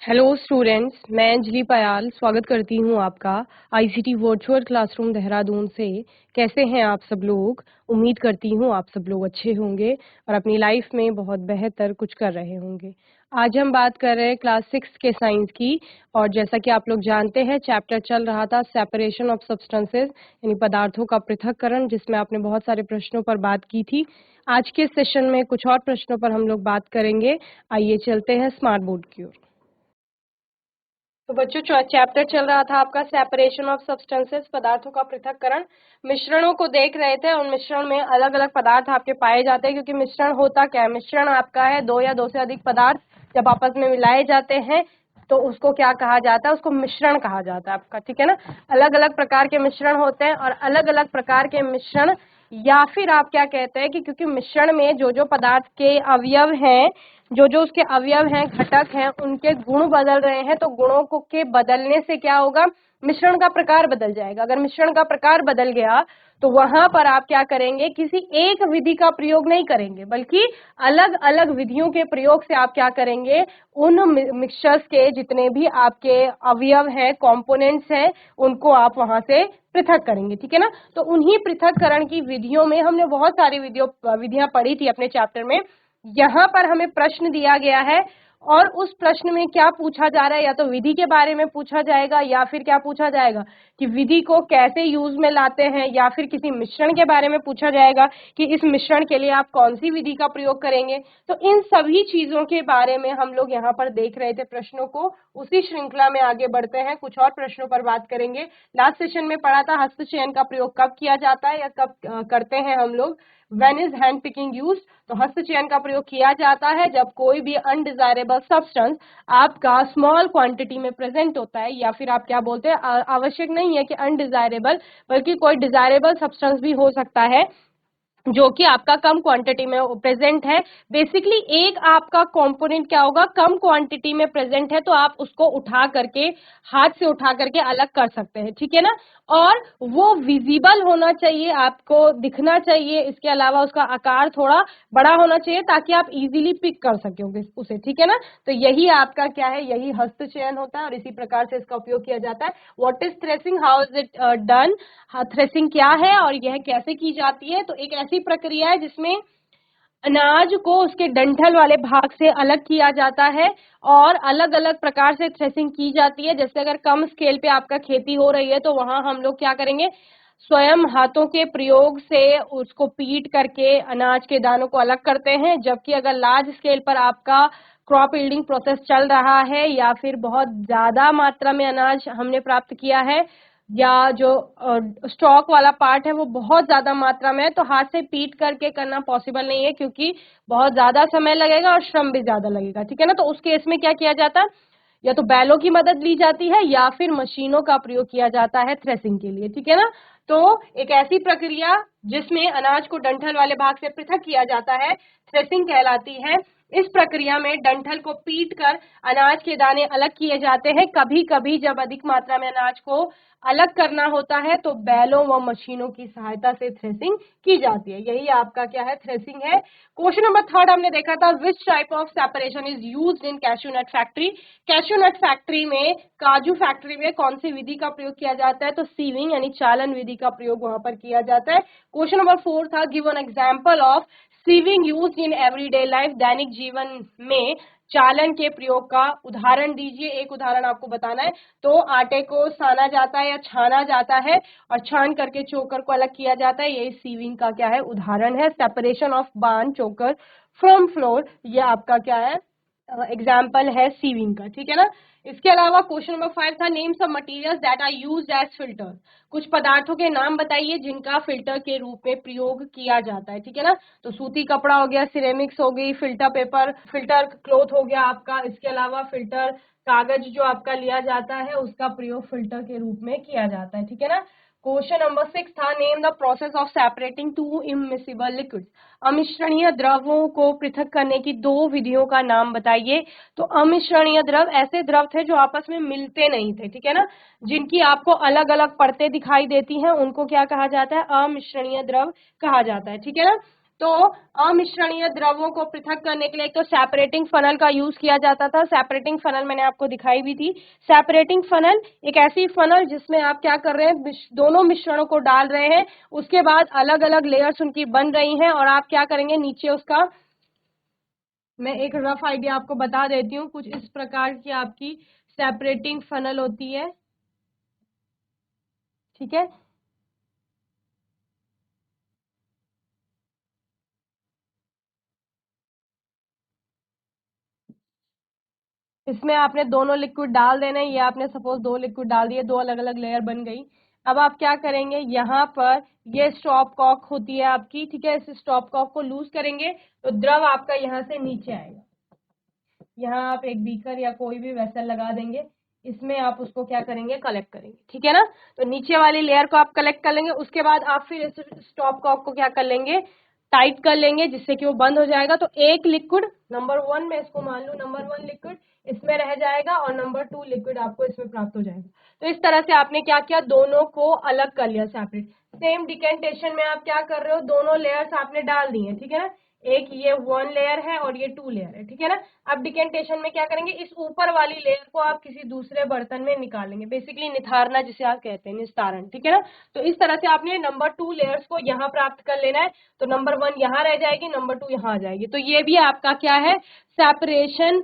Hello students, मैं अंजलि पयाल स्वागत करती हूँ आपका आईसीटी वर्चुअल क्लासरूम देहरादून से। कैसे हैं आप सब लोग? उम्मीद करती हूँ आप सब लोग अच्छे होंगे और अपनी लाइफ में बहुत बेहतर कुछ कर रहे होंगे। आज हम बात कर रहे हैं क्लास 6 के साइंस की, और जैसा कि आप लोग जानते हैं चैप्टर चल रहा था सेपरेशन ऑफ सब्सटेंसेस यानी पदार्थों का पृथक्करण, जिसमें आपने बहुत सारे प्रश्नों पर बात की थी। आज के सेशन में कुछ और प्रश्नों पर हम लोग बात करेंगे। आइए चलते हैं स्मार्ट बोर्ड की ओर। तो बच्चों, चैप्टर चल रहा था आपका सेपरेशन ऑफ सब्सटेंसेस, पदार्थों का पृथक्करण। मिश्रणों को देख रहे थे। उन मिश्रण में अलग अलग पदार्थ आपके पाए जाते हैं, क्योंकि मिश्रण होता क्या है? मिश्रण आपका है दो या दो से अधिक पदार्थ जब आपस में मिलाए जाते हैं तो उसको क्या कहा जाता है? उसको मिश्रण कहा जाता है आपका, ठीक है ना। अलग अलग प्रकार के मिश्रण होते हैं, और अलग अलग प्रकार के मिश्रण, या फिर आप क्या कहते हैं कि क्योंकि मिश्रण में जो जो पदार्थ के अवयव हैं, जो जो उसके अवयव हैं, घटक हैं, उनके गुण बदल रहे हैं, तो गुणों को के बदलने से क्या होगा? मिश्रण का प्रकार बदल जाएगा। अगर मिश्रण का प्रकार बदल गया तो वहां पर आप क्या करेंगे? किसी एक विधि का प्रयोग नहीं करेंगे, बल्कि अलग अलग विधियों के प्रयोग से आप क्या करेंगे? उन मिक्सचर्स के जितने भी आपके अवयव हैं, कंपोनेंट्स हैं, उनको आप वहां से पृथक करेंगे, ठीक है ना। तो उन्हीं पृथक्करण की विधियों में हमने बहुत सारी विधियां पढ़ी थी अपने चैप्टर में। यहाँ पर हमें प्रश्न दिया गया है, और उस प्रश्न में क्या पूछा जा रहा है? या तो विधि के बारे में पूछा जाएगा, या फिर क्या पूछा जाएगा कि विधि को कैसे यूज में लाते हैं, या फिर किसी मिश्रण के बारे में पूछा जाएगा कि इस मिश्रण के लिए आप कौन सी विधि का प्रयोग करेंगे। तो इन सभी चीजों के बारे में हम लोग यहाँ पर देख रहे थे प्रश्नों को। उसी श्रृंखला में आगे बढ़ते हैं, कुछ और प्रश्नों पर बात करेंगे। लास्ट सेशन में पढ़ा था हस्तचयन का प्रयोग कब किया जाता है या कब करते हैं हम लोग। When is hand picking used? तो हस्तचयन का प्रयोग किया जाता है जब कोई भी अनडिजायरेबल सब्सटेंस आपका स्मॉल क्वांटिटी में प्रेजेंट होता है, या फिर आप क्या बोलते हैं, आवश्यक नहीं है कि अनडिजायरेबल, बल्कि कोई डिजायरेबल सब्सटेंस भी हो सकता है जो कि आपका कम क्वांटिटी में प्रेजेंट है। बेसिकली एक आपका कंपोनेंट क्या होगा? कम क्वांटिटी में प्रेजेंट है, तो आप उसको उठा करके, हाथ से उठा करके अलग कर सकते हैं, ठीक है ना। और वो विजिबल होना चाहिए, आपको दिखना चाहिए। इसके अलावा उसका आकार थोड़ा बड़ा होना चाहिए ताकि आप इजीली पिक कर सके उसे, ठीक है ना। तो यही आपका क्या है? यही हस्तचयन होता है, और इसी प्रकार से इसका उपयोग किया जाता है। What is threshing? How is it done? Threshing क्या है और यह कैसे की जाती है? तो एक ऐसी प्रक्रिया है जिसमें अनाज को उसके डंठल वाले भाग से अलग किया जाता है, और अलग अलग प्रकार से थ्रेसिंग की जाती है। जैसे अगर कम स्केल पे आपका खेती हो रही है तो वहां हम लोग क्या करेंगे? स्वयं हाथों के प्रयोग से उसको पीट करके अनाज के दानों को अलग करते हैं। जबकि अगर लार्ज स्केल पर आपका क्रॉप यील्डिंग प्रोसेस चल रहा है, या फिर बहुत ज्यादा मात्रा में अनाज हमने प्राप्त किया है, या जो स्टॉक वाला पार्ट है वो बहुत ज्यादा मात्रा में है, तो हाथ से पीट करके करना पॉसिबल नहीं है, क्योंकि बहुत ज्यादा समय लगेगा और श्रम भी ज्यादा लगेगा, ठीक है ना। तो उस केस में क्या किया जाता है? या तो बैलों की मदद ली जाती है, या फिर मशीनों का प्रयोग किया जाता है थ्रेसिंग के लिए, ठीक है ना। तो एक ऐसी प्रक्रिया जिसमें अनाज को डंठल वाले भाग से पृथक किया जाता है, थ्रेसिंग कहलाती है। इस प्रक्रिया में डंठल को पीट कर अनाज के दाने अलग किए जाते हैं। कभी कभी जब अधिक मात्रा में अनाज को अलग करना होता है तो बैलों व मशीनों की सहायता से थ्रेसिंग की जाती है। यही आपका क्या है? थ्रेसिंग है। क्वेश्चन नंबर 3 हमने देखा था, which type of separation is used in cashew nut factory? Cashew nut factory में, काजू फैक्ट्री में कौन सी विधि का प्रयोग किया जाता है? तो सीविंग यानी चालन विधि का प्रयोग वहां पर किया जाता है। क्वेश्चन नंबर 4 था, give an example of sieving used in everyday life. दैनिक जीवन में चालन के प्रयोग का उदाहरण दीजिए। एक उदाहरण आपको बताना है। तो आटे को साना जाता है या छाना जाता है, और छान करके चोकर को अलग किया जाता है। यही सीविंग का क्या है? उदाहरण है। सेपरेशन ऑफ बार्न चोकर फ्रॉम फ्लोर, ये आपका क्या है? एग्जाम्पल है सीविंग का, ठीक है ना। इसके अलावा क्वेश्चन नंबर 5 था, names of materials that are used as filter. कुछ पदार्थों के नाम बताइए जिनका फिल्टर के रूप में प्रयोग किया जाता है, ठीक है ना। तो सूती कपड़ा हो गया, सिरेमिक्स हो गई, फिल्टर पेपर, फिल्टर क्लॉथ हो गया आपका। इसके अलावा फिल्टर कागज जो आपका लिया जाता है, उसका प्रयोग फिल्टर के रूप में किया जाता है, ठीक है ना। क्वेश्चन नंबर 6 था, name the process of separating two immiscible liquids. अमिश्रणीय द्रवों को पृथक करने की दो विधियों का नाम बताइए। तो अमिश्रणीय द्रव ऐसे द्रव थे जो आपस में मिलते नहीं थे, ठीक है ना, जिनकी आपको अलग अलग परतें दिखाई देती हैं, उनको क्या कहा जाता है? अमिश्रणीय द्रव कहा जाता है, ठीक है ना। तो अमिश्रणीय द्रवों को पृथक करने के लिए एक तो सेपरेटिंग फनल का यूज किया जाता था। सेपरेटिंग फनल मैंने आपको दिखाई भी थी। सेपरेटिंग फनल एक ऐसी फनल जिसमें आप क्या कर रहे हैं, दोनों मिश्रणों को डाल रहे हैं, उसके बाद अलग अलग लेयर्स उनकी बन रही हैं और आप क्या करेंगे, नीचे उसका मैं एक रफ आइडिया आपको बता देती हूँ। कुछ इस प्रकार की आपकी सेपरेटिंग फनल होती है, ठीक है। इसमें आपने दोनों लिक्विड डाल देना है। ये आपने सपोज दो लिक्विड डाल दिए, दो अलग अलग लेयर बन गई। अब आप क्या करेंगे, यहाँ पर ये स्टॉप कॉक होती है आपकी, ठीक है। इस स्टॉप कॉक को लूज करेंगे तो द्रव आपका यहाँ से नीचे आएगा। यहाँ आप एक बीकर या कोई भी वेसल लगा देंगे, इसमें आप उसको क्या करेंगे, कलेक्ट करेंगे, ठीक है ना। तो नीचे वाली लेयर को आप कलेक्ट कर लेंगे, उसके बाद आप फिर इस स्टॉप कॉक को क्या कर लेंगे, टाइट कर लेंगे, जिससे कि वो बंद हो जाएगा। तो एक लिक्विड नंबर 1 में इसको मान लू नंबर 1 लिक्विड इसमें रह जाएगा और नंबर 2 लिक्विड आपको इसमें प्राप्त हो जाएगा। तो इस तरह से आपने क्या किया, दोनों को अलग कर लिया, सेपरेट। सेम डिकेंटेशन में आप क्या कर रहे हो, दोनों लेयर्स आपने डाल दी है, ठीक है ना। एक ये 1 लेयर है और ये 2 लेयर है, ठीक है ना। अब डिकेंटेशन में क्या करेंगे, इस ऊपर वाली लेयर को आप किसी दूसरे बर्तन में निकालेंगे, बेसिकली निथारना जिसे आप कहते हैं, निस्तारण, ठीक है ना। तो इस तरह से आपने नंबर 2 लेयर्स को यहाँ प्राप्त कर लेना है। तो नंबर 1 यहाँ रह जाएगी, नंबर 2 यहाँ आ जाएगी। तो ये भी आपका क्या है, सेपरेशन,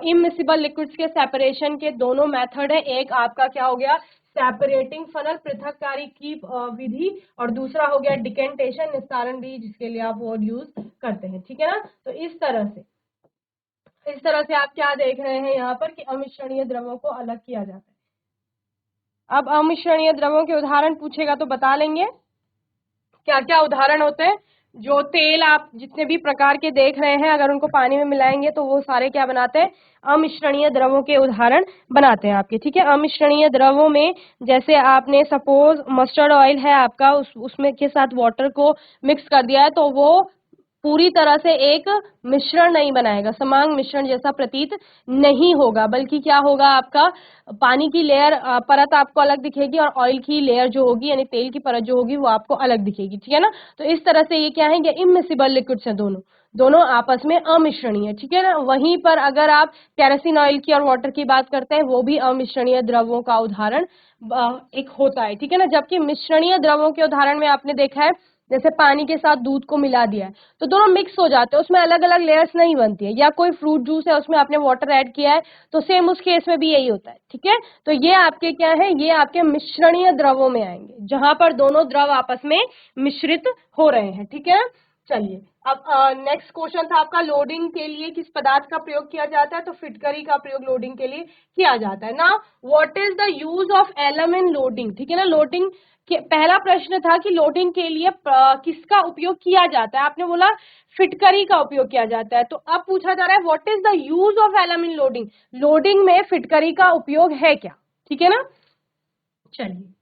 इमिसिबल लिक्विड्स के सेपरेशन के दोनों मेथड है। एक आपका क्या हो गया, सेपरेटिंग फनल पृथककारी की विधि, और दूसरा हो गया डिकेंटेशन, निस्तारण विधि, जिसके लिए आप वर्ड यूज करते हैं, ठीक है ना। तो इस तरह से आप क्या देख रहे हैं यहाँ पर कि अमिश्रणीय द्रवों को अलग किया जाता है। अब अमिश्रणीय द्रवों के उदाहरण पूछेगा तो बता लेंगे क्या क्या उदाहरण होते हैं। जो तेल आप जितने भी प्रकार के देख रहे हैं, अगर उनको पानी में मिलाएंगे तो वो सारे क्या बनाते हैं, अमिश्रणीय द्रवों के उदाहरण बनाते हैं आपके, ठीक है। अमिश्रणीय द्रवों में जैसे आपने सपोज मस्टर्ड ऑयल है आपका, उसमें के साथ वाटर को मिक्स कर दिया है, तो वो पूरी तरह से एक मिश्रण नहीं बनाएगा, समान मिश्रण जैसा प्रतीत नहीं होगा, बल्कि क्या होगा, आपका पानी की लेयर परत आपको अलग दिखेगी और ऑयल की लेयर जो होगी यानी तेल की परत जो होगी वो आपको अलग दिखेगी, ठीक है ना। तो इस तरह से ये क्या है, ये इमिसिबल लिक्विड्स है, दोनों दोनों आपस में अमिश्रणीय, ठीक है ना। वहीं पर अगर आप केरोसिन ऑयल की और वाटर की बात करते हैं, वो भी अमिश्रणीय द्रवों का उदाहरण एक होता है, ठीक है ना। जबकि मिश्रणीय द्रवों के उदाहरण में आपने देखा है, जैसे पानी के साथ दूध को मिला दिया है तो दोनों मिक्स हो जाते हैं, उसमें अलग अलग लेयर्स नहीं बनती है। या कोई फ्रूट जूस है, उसमें आपने वाटर ऐड किया है, तो सेम उस केस में भी यही होता है, ठीक है। तो ये आपके क्या है, ये आपके मिश्रणीय द्रवों में आएंगे, जहां पर दोनों द्रव आपस में मिश्रित हो रहे हैं, ठीक है। चलिए, अब नेक्स्ट क्वेश्चन था आपका, लोडिंग के लिए किस पदार्थ का प्रयोग किया जाता है, तो फिटकरी का प्रयोग लोडिंग के लिए किया जाता है ना। What is the use of alum in loading, ठीक है ना। लोडिंग पहला प्रश्न था कि लोडिंग के लिए किसका उपयोग किया जाता है, आपने बोला फिटकरी का उपयोग किया जाता है। तो अब पूछा जा रहा है what is the use of alum in loading, loading में फिटकरी का उपयोग है क्या, ठीक है ना। चलिए,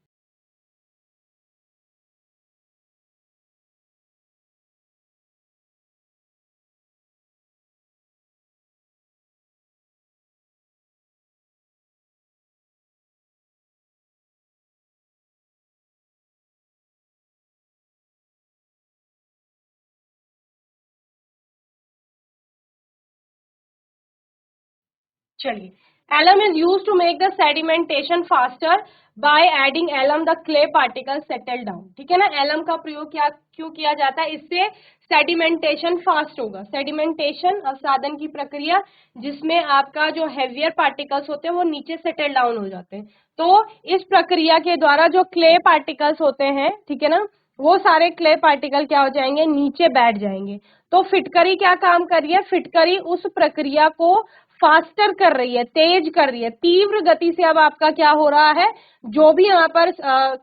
चलिए, alum is used to make the sedimentation faster by adding alum the clay particles settle down, ठीक है ना। alum का प्रयोग क्या क्यों किया जाता है, इससे सेडिमेंटेशन फास्ट होगा। सेडिमेंटेशन अवसादन की प्रक्रिया, जिसमें आपका जो हेवियर पार्टिकल्स होते हैं वो नीचे सेटल डाउन हो जाते हैं। तो इस प्रक्रिया के द्वारा जो क्ले पार्टिकल्स होते हैं, ठीक है ना, वो सारे क्ले पार्टिकल क्या हो जाएंगे, नीचे बैठ जाएंगे। तो फिटकरी क्या काम कर रही है, फिटकरी उस प्रक्रिया को फास्टर कर रही है, तेज कर रही है, तीव्र गति से। अब आपका क्या हो रहा है, जो भी यहाँ पर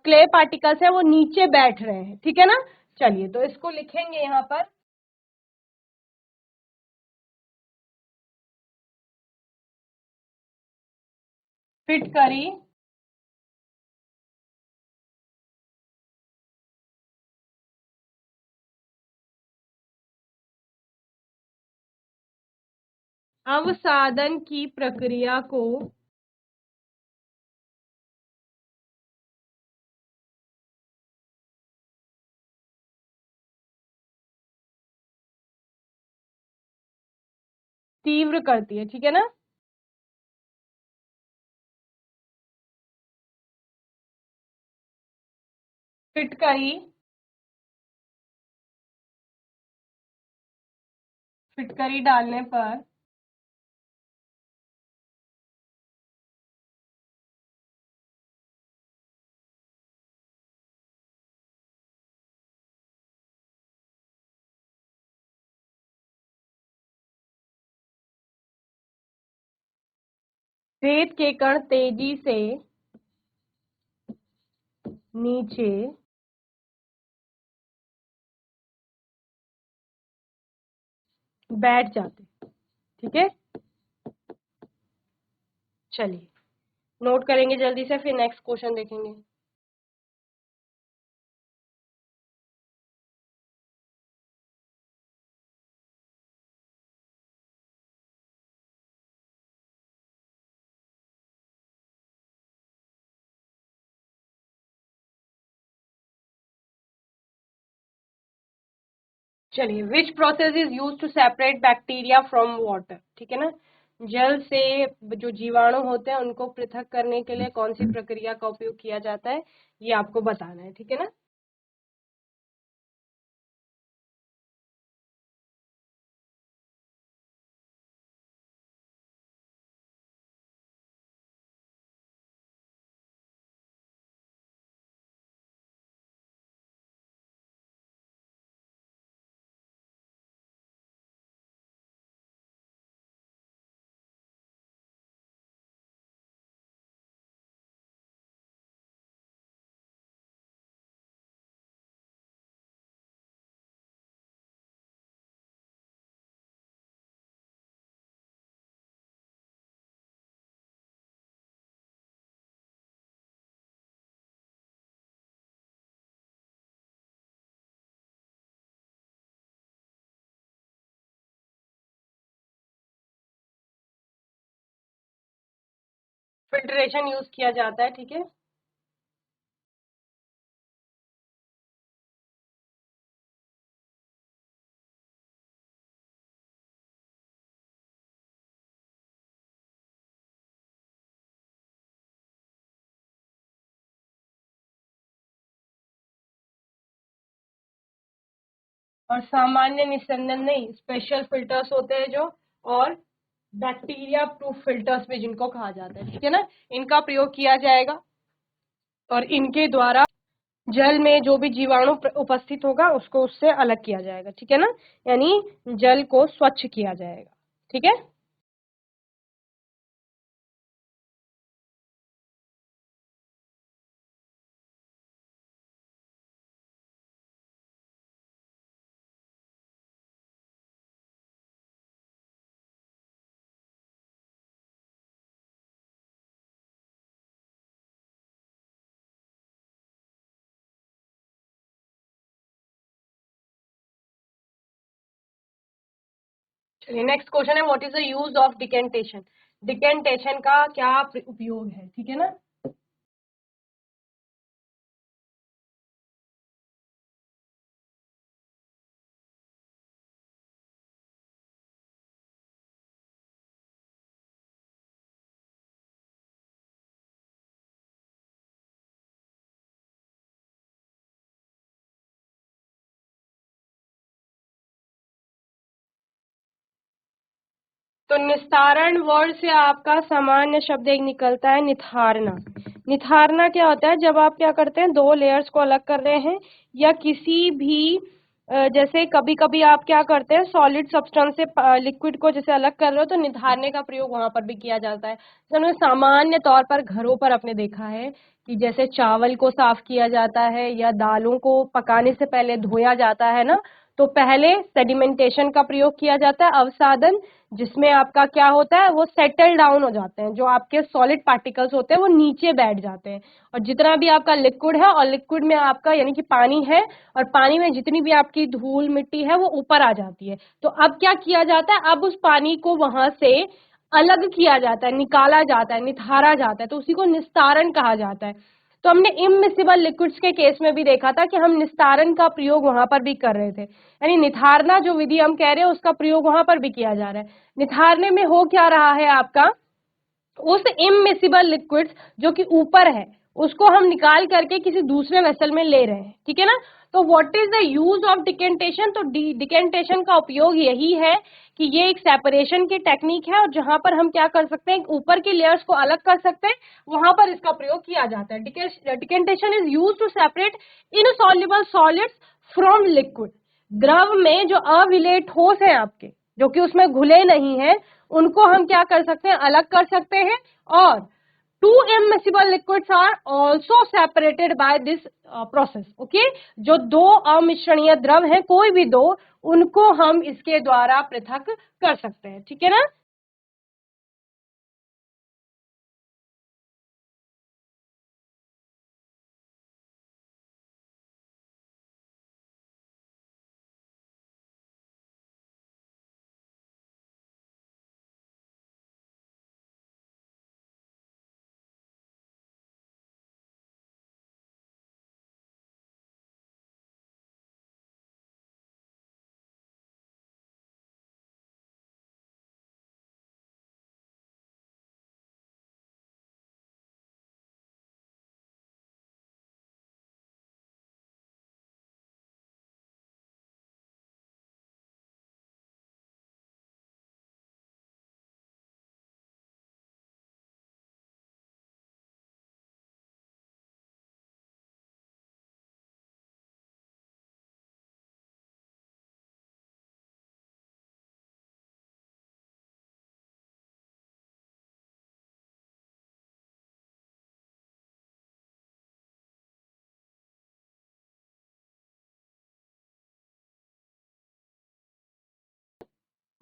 क्ले पार्टिकल्स है वो नीचे बैठ रहे हैं, ठीक है ना। चलिए, तो इसको लिखेंगे यहाँ पर, फिटकरी अवसादन की प्रक्रिया को तीव्र करती है, ठीक है ना। फिटकरी, फिटकरी डालने पर रेत के कण तेजी से नीचे बैठ जाते, ठीक है। चलिए नोट करेंगे जल्दी से, फिर नेक्स्ट क्वेश्चन देखेंगे। चलिए, which process is use to separate bacteria from water, ठीक है ना। जल से जो जीवाणु होते हैं उनको पृथक करने के लिए कौन सी प्रक्रिया का उपयोग किया जाता है, ये आपको बताना है, ठीक है ना। फिल्ट्रेशन यूज किया जाता है, ठीक है। और सामान्य निस्यंदन नहीं, स्पेशल फिल्टर्स होते हैं जो, और बैक्टीरिया प्रूफ फिल्टर्स भी जिनको कहा जाता है, ठीक है ना, इनका प्रयोग किया जाएगा। और इनके द्वारा जल में जो भी जीवाणु उपस्थित होगा उसको उससे अलग किया जाएगा, ठीक है ना, यानी जल को स्वच्छ किया जाएगा, ठीक है। चलिए नेक्स्ट क्वेश्चन है, what is the use of decantation. Decantation का क्या उपयोग है, ठीक है ना। तो निस्तारण वर्ड से आपका सामान्य शब्द एक निकलता है, निथारना। निथारना क्या होता है, जब आप क्या करते हैं, दो लेयर्स को अलग कर रहे हैं, या किसी भी जैसे कभी कभी आप क्या करते हैं, सॉलिड सब्सटेंस से लिक्विड को जैसे अलग कर रहे हो, तो निथारने का प्रयोग वहां पर भी किया जाता है। तो हमने सामान्य तौर पर घरों पर अपने देखा है कि जैसे चावल को साफ किया जाता है या दालों को पकाने से पहले धोया जाता है ना, तो पहले सेडिमेंटेशन का प्रयोग किया जाता है, अवसादन, जिसमें आपका क्या होता है, वो सेटल डाउन हो जाते हैं, जो आपके सॉलिड पार्टिकल्स होते हैं वो नीचे बैठ जाते हैं, और जितना भी आपका लिक्विड है, और लिक्विड में आपका यानी कि पानी है, और पानी में जितनी भी आपकी धूल मिट्टी है वो ऊपर आ जाती है। तो अब क्या किया जाता है, अब उस पानी को वहां से अलग किया जाता है, निकाला जाता है, निथारा जाता है, तो उसी को निस्तारण कहा जाता है। तो हमने इममिसिबल लिक्विड्स के केस में भी देखा था कि हम निस्तारण का प्रयोग वहां पर भी कर रहे थे, यानी निथारना जो विधि हम कह रहे हैं उसका प्रयोग वहां पर भी किया जा रहा है। निथारने में हो क्या रहा है आपका, उस इममिसिबल लिक्विड्स जो कि ऊपर है उसको हम निकाल करके किसी दूसरे वेसल में ले रहे हैं, ठीक है ना। तो what is the use of decantation, तो डिकेंटेशन का उपयोग यही है कि ये एक सेपरेशन की टेक्निक है और जहां पर हम क्या कर सकते हैं, ऊपर की लेयर्स को अलग कर सकते हैं, वहां पर इसका प्रयोग किया जाता है। Decantation is use to separate insoluble solids from liquid. द्रव में जो अविलेय ठोस है आपके, जो कि उसमें घुले नहीं है, उनको हम क्या कर सकते हैं, अलग कर सकते हैं। और two immiscible liquids are also separated by this process. Okay, जो दो अमिश्रणीय द्रव हैं, कोई भी दो, उनको हम इसके द्वारा पृथक कर सकते हैं, ठीक है ना।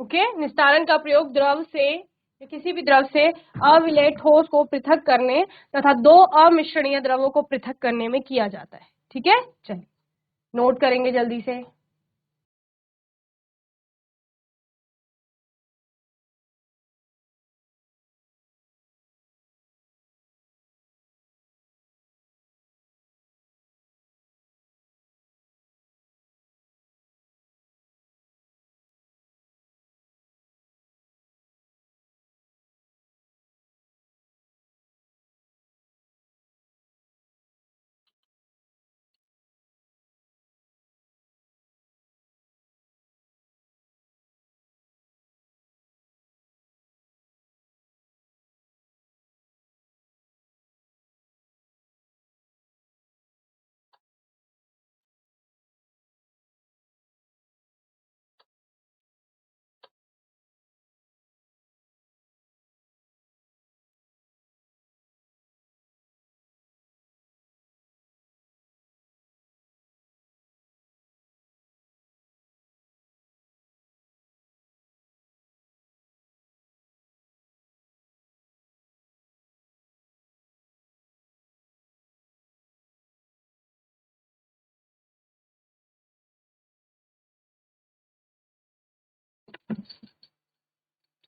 ओके, निस्तारण का प्रयोग द्रव से या किसी भी द्रव से अविलेय ठोस को पृथक करने तथा दो अमिश्रणीय द्रवों को पृथक करने में किया जाता है, ठीक है। चलिए नोट करेंगे जल्दी से।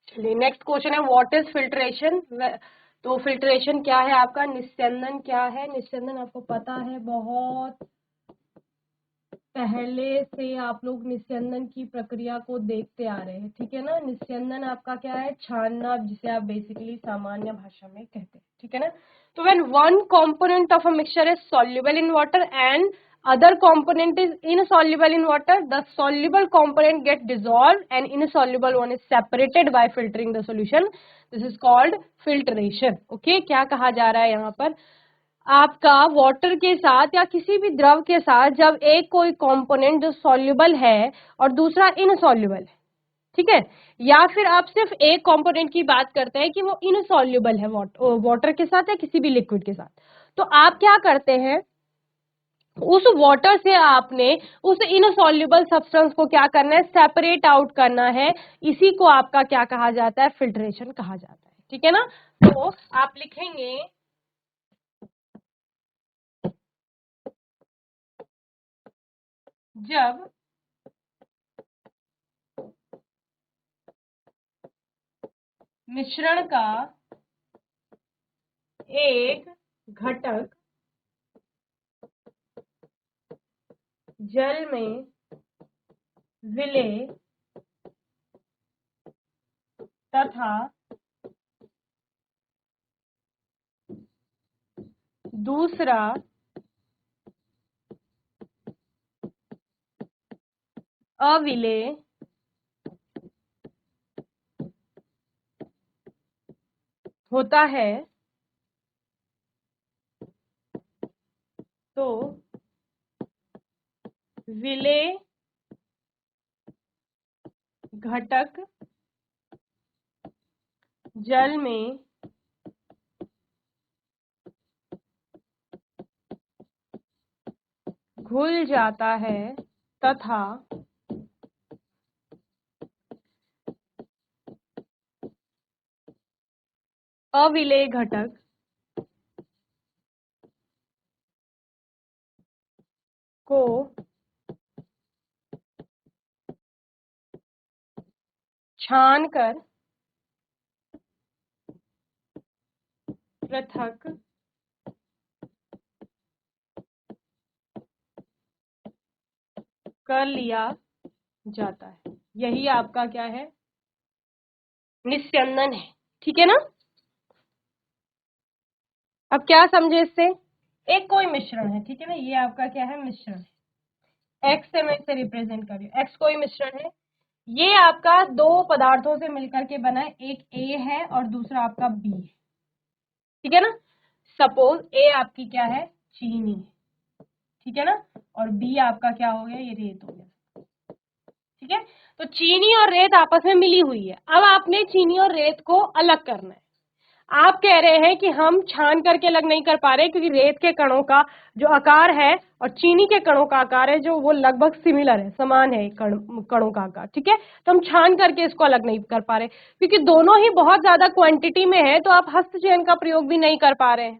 चलिए नेक्स्ट क्वेश्चन है, व्हाट इज फिल्ट्रेशन। तो फिल्ट्रेशन क्या है आपका, निस्यंदन क्या है। निस्यंदन आपको पता है, बहुत पहले से आप लोग निस्यंदन की प्रक्रिया को देखते आ रहे हैं, ठीक है ना। निस्यंदन आपका क्या है, छानना, जिसे आप बेसिकली सामान्य भाषा में कहते हैं, ठीक है ना। तो when one component of a mixture is soluble in water and other component is insoluble in water, the soluble component get dissolved and insoluble one is separated by filtering the solution. This is called filtration. Okay, क्या कहा जा रहा है यहाँ पर, आपका water के साथ या किसी भी द्रव के साथ जब एक कोई कंपोनेंट जो सॉल्युबल है और दूसरा इनसॉल्युबल है, ठीक है, या फिर आप सिर्फ एक कंपोनेंट की बात करते हैं कि वो इनसॉल्युबल है वाटर के साथ या किसी भी लिक्विड के साथ, तो आप क्या करते हैं, उस वाटर से आपने उस इनसॉल्युबल सब्सटेंस को क्या करना है, सेपरेट आउट करना है। इसी को आपका क्या कहा जाता है, फिल्ट्रेशन कहा जाता है, ठीक है ना। तो आप लिखेंगे, जब मिश्रण का एक घटक जल में विलेय तथा दूसरा अविलेय होता है तो विलेय घटक जल में घुल जाता है तथा अविलेय घटक को छानकर पृथक कर लिया जाता है। यही आपका क्या है, निस्यंदन है। ठीक है ना। अब क्या समझे इससे, एक कोई मिश्रण है, ठीक है ना, ये आपका क्या है, मिश्रण है। एक्स से मैं इसे रिप्रेजेंट कर रही हूँ, एक्स कोई मिश्रण है, ये आपका दो पदार्थों से मिलकर के बना है, एक ए है और दूसरा आपका बी है। ठीक है ना। सपोज ए आपकी क्या है, चीनी है, ठीक है ना, और बी आपका क्या हो गया, ये रेत हो गया। ठीक है, तो चीनी और रेत आपस में मिली हुई है। अब आपने चीनी और रेत को अलग करना है। आप कह रहे हैं कि हम छान करके अलग नहीं कर पा रहे क्योंकि रेत के कणों का जो आकार है और चीनी के कणों का आकार है जो वो लगभग सिमिलर है, समान है कणों का आकार। ठीक है, तो हम छान करके इसको अलग नहीं कर पा रहे क्योंकि दोनों ही बहुत ज्यादा क्वांटिटी में है, तो आप हस्तचयन का प्रयोग भी नहीं कर पा रहे हैं।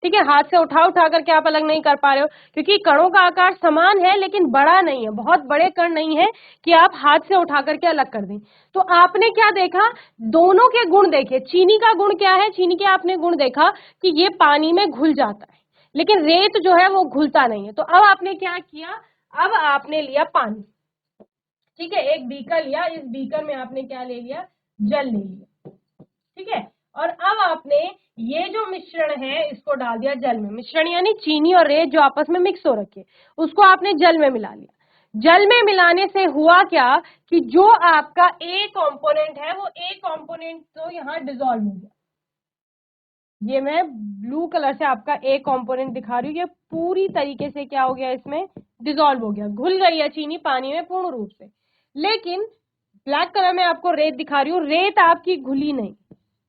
ठीक है, हाथ से उठा करके आप अलग नहीं कर पा रहे हो क्योंकि कणों का आकार समान है लेकिन बड़ा नहीं है, बहुत बड़े कण नहीं है कि आप हाथ से उठा करके अलग कर दें। तो आपने क्या देखा, दोनों के गुण देखे। चीनी का गुण क्या है, चीनी के आपने गुण देखा कि ये पानी में घुल जाता है, लेकिन रेत जो है वो घुलता नहीं है। तो अब आपने क्या किया, अब आपने लिया पानी। ठीक है, एक बीकर लिया, इस बीकर में आपने क्या ले लिया, जल ले लिया। ठीक है, और अब आपने ये जो मिश्रण है इसको डाल दिया जल में। मिश्रण यानी चीनी और रेत जो आपस में मिक्स हो रखे, उसको आपने जल में मिला लिया। जल में मिलाने से हुआ क्या कि जो आपका ए कंपोनेंट है वो ए कंपोनेंट तो यहाँ डिसॉल्व हो गया। ये मैं ब्लू कलर से आपका ए कंपोनेंट दिखा रही हूँ, ये पूरी तरीके से क्या हो गया, इसमें डिसॉल्व हो गया, घुल गई है चीनी पानी में पूर्ण रूप से। लेकिन ब्लैक कलर में आपको रेत दिखा रही हूँ, रेत आपकी घुली नहीं।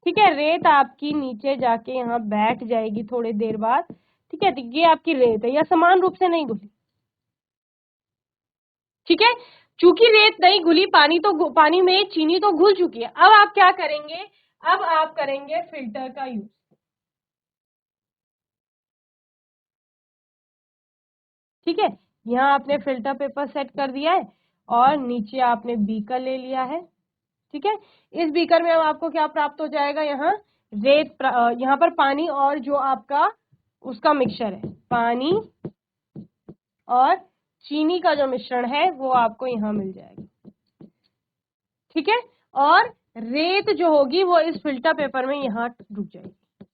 ठीक है, रेत आपकी नीचे जाके यहाँ बैठ जाएगी थोड़ी देर बाद। ठीक है, तो ये आपकी रेत है, या समान रूप से नहीं घुली। ठीक है, चूंकि रेत नहीं घुली, पानी में चीनी तो घुल चुकी है। अब आप क्या करेंगे, अब आप करेंगे फिल्टर का यूज। ठीक है, यहाँ आपने फिल्टर पेपर सेट कर दिया है और नीचे आपने बीकर ले लिया है। ठीक है, इस बीकर में अब आपको क्या प्राप्त हो जाएगा, यहाँ यहाँ पर पानी और जो आपका उसका मिक्सचर है, पानी और चीनी का जो मिश्रण है वो आपको यहाँ मिल जाएगा। ठीक है, और रेत जो होगी वो इस फिल्टर पेपर में यहाँ रुक जाएगी।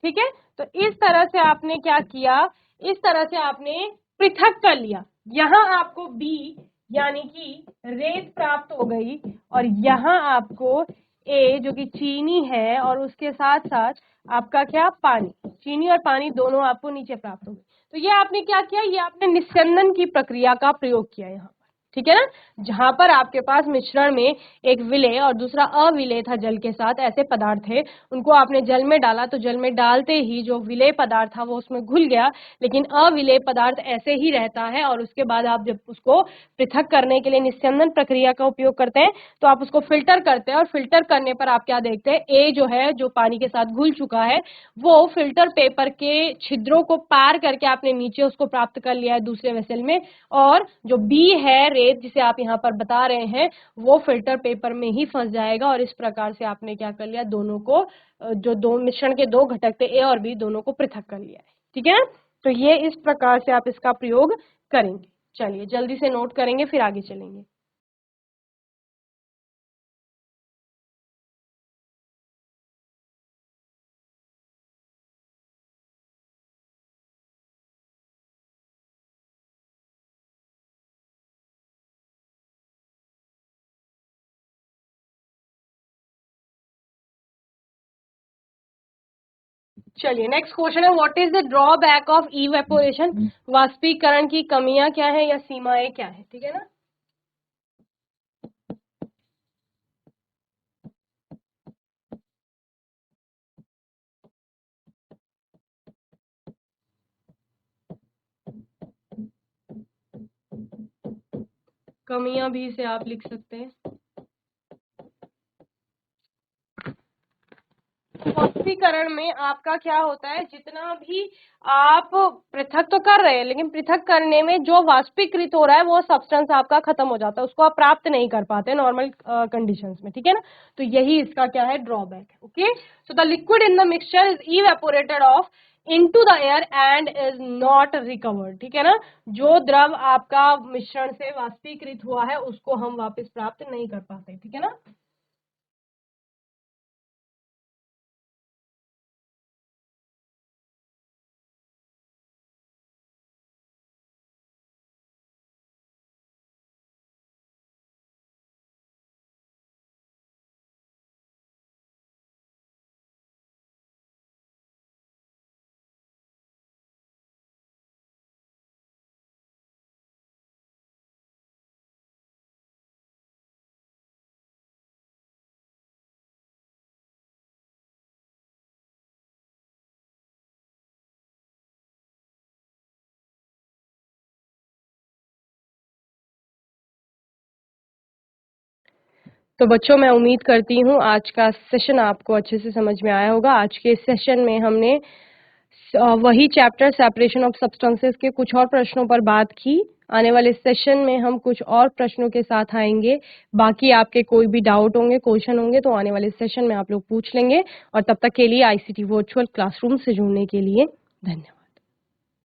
ठीक है, तो इस तरह से आपने क्या किया, इस तरह से आपने पृथक कर लिया। यहाँ आपको बी यानी कि रेत प्राप्त हो गई और यहाँ आपको ए जो कि चीनी है और उसके साथ साथ आपका क्या, पानी, चीनी और पानी दोनों आपको नीचे प्राप्त हो गई। तो ये आपने क्या किया, ये आपने निस्यंदन की प्रक्रिया का प्रयोग किया यहाँ पर। ठीक है ना, जहां पर आपके पास मिश्रण में एक विलेय और दूसरा अविलेय था जल के साथ, ऐसे पदार्थ थे, उनको आपने जल में डाला तो जल में डालते ही जो विलेय पदार्थ था वो उसमें घुल गया, लेकिन अविलेय पदार्थ ऐसे ही रहता है। और उसके बाद आप जब उसको पृथक करने के लिए निस्यंदन प्रक्रिया का उपयोग करते हैं तो आप उसको फिल्टर करते हैं, और फिल्टर करने पर आप क्या देखते हैं, ए जो है जो पानी के साथ घुल चुका है वो फिल्टर पेपर के छिद्रों को पार करके आपने नीचे उसको प्राप्त कर लिया है दूसरे वेसल में, और जो बी है रेत जिसे आप यहाँ पर बता रहे हैं वो फिल्टर पेपर में ही फंस जाएगा। और इस प्रकार से आपने क्या कर लिया, दोनों को, जो दो मिश्रण के दो घटक थे ए और बी, दोनों को पृथक कर लिया है। ठीक है ना। तो ये इस प्रकार से आप इसका प्रयोग करेंगे। चलिए जल्दी से नोट करेंगे, फिर आगे चलेंगे। चलिए नेक्स्ट क्वेश्चन है, what is the drawback of evaporation? वाष्पीकरण की कमियां क्या है या सीमाएं क्या है, ठीक है ना। कमियां भी इसे आप लिख सकते हैं। वाष्पीकरण में आपका क्या होता है, जितना भी आप पृथक तो कर रहे हैं, लेकिन पृथक करने में जो वाष्पीकृत हो रहा है वो सब्सटेंस आपका खत्म हो जाता है, उसको आप प्राप्त नहीं कर पाते नॉर्मल कंडीशंस में, ठीक है ना। तो यही इसका क्या है, ड्रॉबैक है। Okay, so the liquid in the mixture is evaporated of into the air and is not recovered, ठीक है ना। जो द्रव आपका मिश्रण से वाष्पीकृत हुआ है उसको हम वापस प्राप्त नहीं कर पाते, ठीक है ना। तो बच्चों मैं उम्मीद करती हूँ आज का सेशन आपको अच्छे से समझ में आया होगा। आज के सेशन में हमने वही चैप्टर सेपरेशन ऑफ सब्सटेंसेस के कुछ और प्रश्नों पर बात की। आने वाले सेशन में हम कुछ और प्रश्नों के साथ आएंगे। बाकी आपके कोई भी डाउट होंगे, क्वेश्चन होंगे तो आने वाले सेशन में आप लोग पूछ लेंगे। और तब तक के लिए आईसीटी वर्चुअल क्लासरूम से जुड़ने के लिए धन्यवाद।